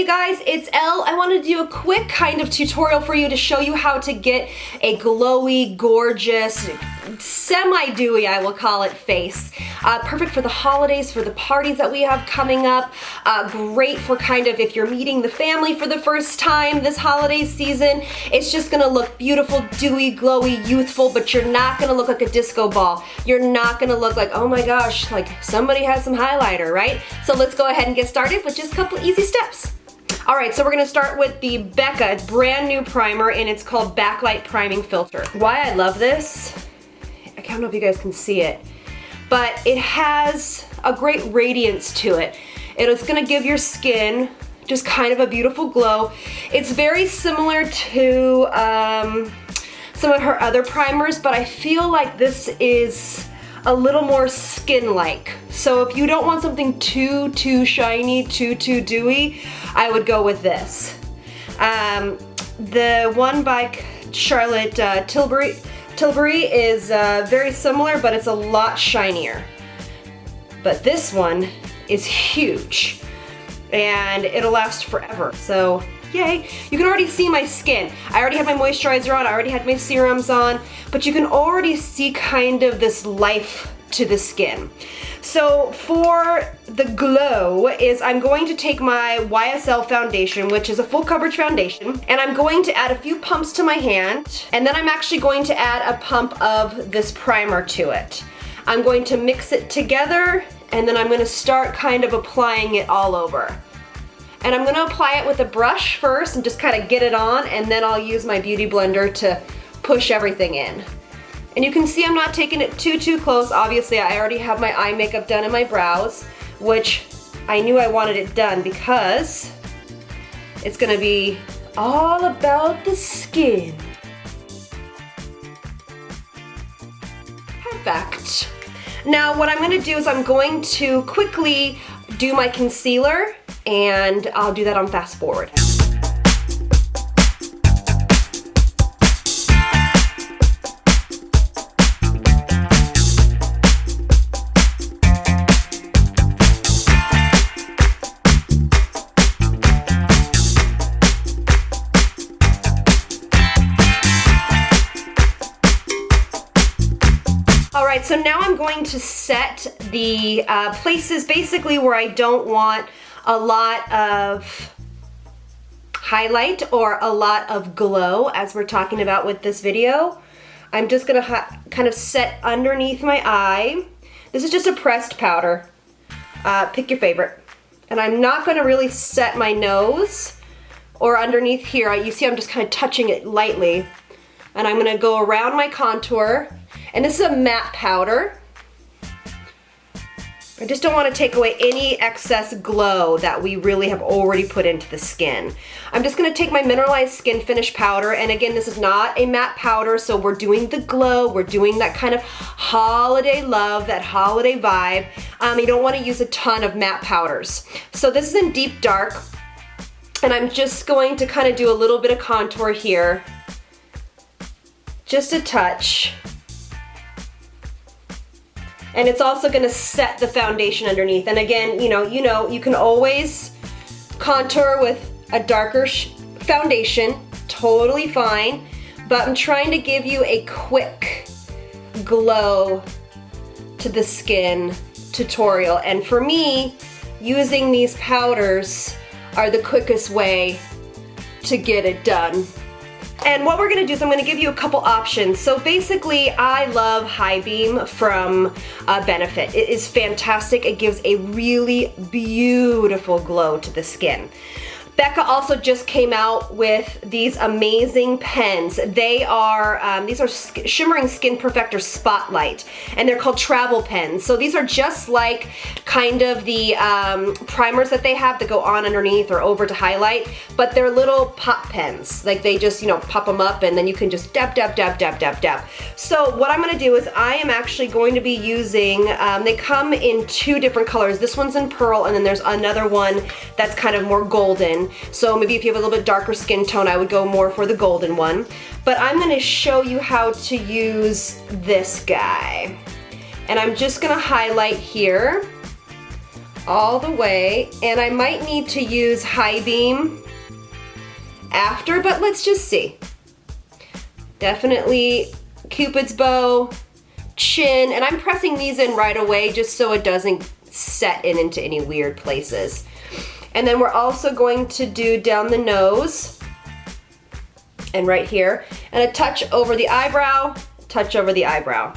guys, it's Elle. I wanted to do a quick kind of tutorial for you to show you how to get a glowy, gorgeous, semi-dewy, I will call it, face. Perfect for the holidays, for the parties that we have coming up. Great for kind of if you're meeting the family for the first time this holiday season. It's just gonna look beautiful, dewy, glowy, youthful, but you're not gonna look like a disco ball. You're not gonna look like, oh my gosh, like somebody has some highlighter, right? So let's go ahead and get started with just a couple easy steps. Alright, so we're going to start with the Becca brand new primer, and it's called Backlight Priming Filter. Why I love this, I don't know if you guys can see it, but it has a great radiance to it. It's going to give your skin just kind of a beautiful glow. It's very similar to some of her other primers, but I feel like this is a little more skin-like. So if you don't want something too shiny, too dewy, I would go with this. The one by Charlotte Tilbury is very similar, but it's a lot shinier. But this one is huge, and it'll last forever. So yay. You can already see my skin. I already had my moisturizer on, I already had my serums on, but you can already see kind of this life to the skin. So for the glow is I'm going to take my YSL Foundation, which is a full coverage foundation, and I'm going to add a few pumps to my hand, and then I'm actually going to add a pump of this primer to it. I'm going to mix it together, and then I'm going to start kind of applying it all over. And I'm gonna apply it with a brush first and just kind of get it on, and then I'll use my beauty blender to push everything in. And you can see I'm not taking it too close. Obviously, I already have my eye makeup done and my brows, which I knew I wanted it done because it's gonna be all about the skin. Perfect. Now what I'm gonna do is I'm going to quickly do my concealer, and I'll do that on fast forward. Alright, so now I'm going to set the places basically where I don't want a lot of highlight or a lot of glow, as we're talking about with this video. I'm just gonna kind of set underneath my eye. This is just a pressed powder. Pick your favorite. And I'm not gonna really set my nose or underneath here. You see I'm just kind of touching it lightly. And I'm gonna go around my contour. And this is a matte powder. I just don't want to take away any excess glow that we really have already put into the skin. I'm just going to take my Mineralized Skin Finish powder, and again, this is not a matte powder, so we're doing the glow, we're doing that kind of holiday love, that holiday vibe. You don't want to use a ton of matte powders. So this is in Deep Dark, and I'm just going to kind of do a little bit of contour here. Just a touch. And it's also going to set the foundation underneath. And again, you can always contour with a darker foundation, totally fine. But I'm trying to give you a quick glow to the skin tutorial. And for me, using these powders are the quickest way to get it done. And what we're gonna do is I'm gonna give you a couple options. So basically, I love Highbeam from Benefit. It is fantastic. It gives a really beautiful glow to the skin. Becca also just came out with these amazing pens. These are Shimmering Skin Perfector Spotlight, and they're called travel pens. So these are just like kind of the primers that they have that go on underneath or over to highlight, but they're little pop pens. Like they just, pop them up, and then you can just dab. So what I'm gonna do is I am actually going to be using, they come in two different colors. This one's in pearl, and then there's another one that's kind of more golden. So maybe if you have a little bit darker skin tone, I would go more for the golden one. But I'm gonna show you how to use this guy. And I'm just gonna highlight here all the way, and I might need to use Highbeam after, but let's just see. Definitely Cupid's bow, chin, and I'm pressing these in right away just so it doesn't set in into any weird places. And then we're also going to do down the nose and right here, and a touch over the eyebrow, touch over the eyebrow.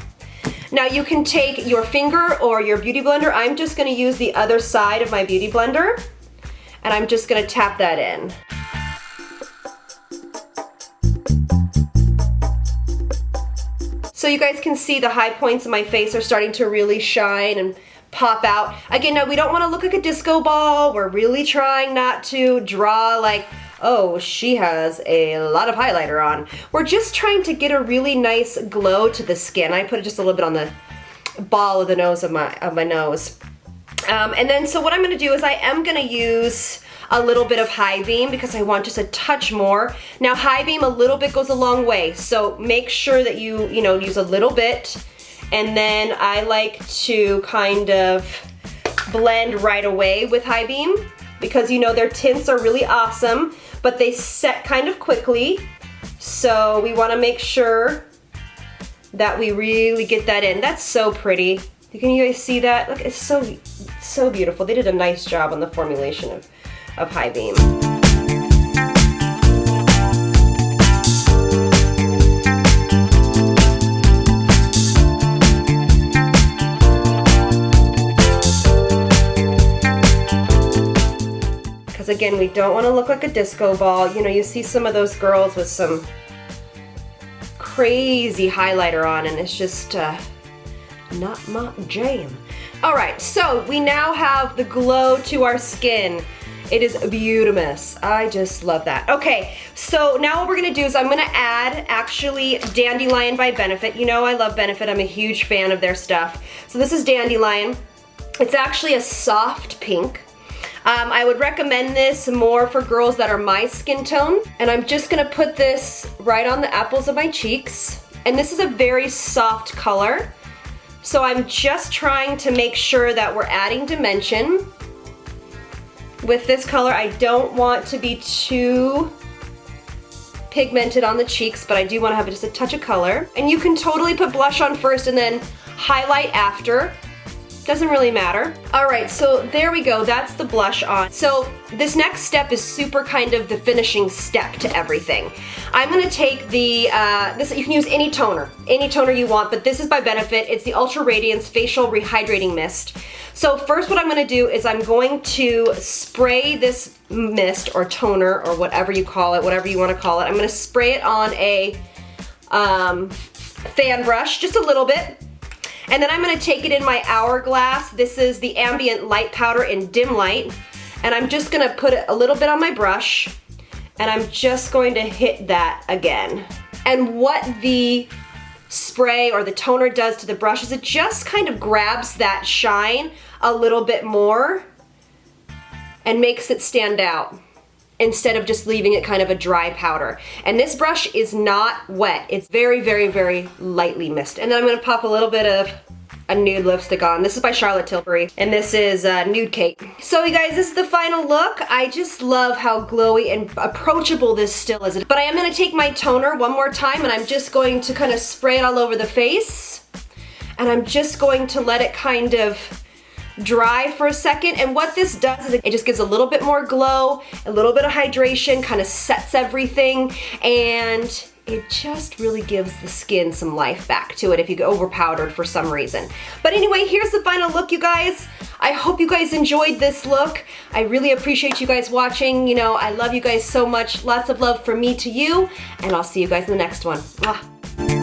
Now you can take your finger or your beauty blender. I'm just gonna use the other side of my beauty blender, and I'm just gonna tap that in. So you guys can see the high points of my face are starting to really shine and pop out. Again, now we don't wanna look like a disco ball. We're really trying not to draw like, oh, she has a lot of highlighter on. We're just trying to get a really nice glow to the skin. I put it just a little bit on the ball of the nose of my nose. And then, so what I'm gonna do is I am gonna use a little bit of Highbeam because I want just a touch more. Now Highbeam, a little bit goes a long way, so make sure that you use a little bit, and then I like to kind of blend right away with Highbeam because their tints are really awesome, but they set kind of quickly, so we want to make sure that we really get that in. That's so pretty. Can you guys see that? Look, it's so beautiful. They did a nice job on the formulation of Highbeam. Because again, we don't want to look like a disco ball. You see some of those girls with some crazy highlighter on, and it's just not my jam. All right, so we now have the glow to our skin. It is beautimous. I just love that. Okay, so now what we're gonna do is I'm gonna add actually Dandelion by Benefit. I love Benefit. I'm a huge fan of their stuff. So this is Dandelion. It's actually a soft pink. I would recommend this more for girls that are my skin tone. And I'm just gonna put this right on the apples of my cheeks. And this is a very soft color. So I'm just trying to make sure that we're adding dimension with this color. I don't want to be too pigmented on the cheeks, but I do want to have just a touch of color. And you can totally put blush on first and then highlight after. Doesn't really matter. All right, so there we go. That's the blush on. So this next step is super kind of the finishing step to everything. I'm gonna take the, you can use any toner you want, but this is by Benefit. It's the Ultra Radiance Facial Rehydrating Mist. So first what I'm gonna do is I'm going to spray this mist or toner or whatever you call it, whatever you wanna call it. I'm gonna spray it on a fan brush, just a little bit. And then I'm gonna take it in my Hourglass. This is the Ambient Light Powder in Dim Light. And I'm just gonna put it a little bit on my brush, and I'm just going to hit that again. And what the spray or the toner does to the brush is it just kind of grabs that shine a little bit more and makes it stand out, instead of just leaving it kind of a dry powder. And this brush is not wet. It's very, very, very lightly misted. And then I'm gonna pop a little bit of a nude lipstick on. This is by Charlotte Tilbury, and this is Nude Cake. So you guys, this is the final look. I just love how glowy and approachable this still is. But I am gonna take my toner one more time, and I'm just going to kind of spray it all over the face. And I'm just going to let it kind of dry for a second. And what this does is it just gives a little bit more glow, a little bit of hydration, kind of sets everything, and it just really gives the skin some life back to it if you go over powdered for some reason. But anyway, here's the final look, you guys. I hope you guys enjoyed this look. I really appreciate you guys watching. I love you guys so much. Lots of love from me to you, and I'll see you guys in the next one. Mwah.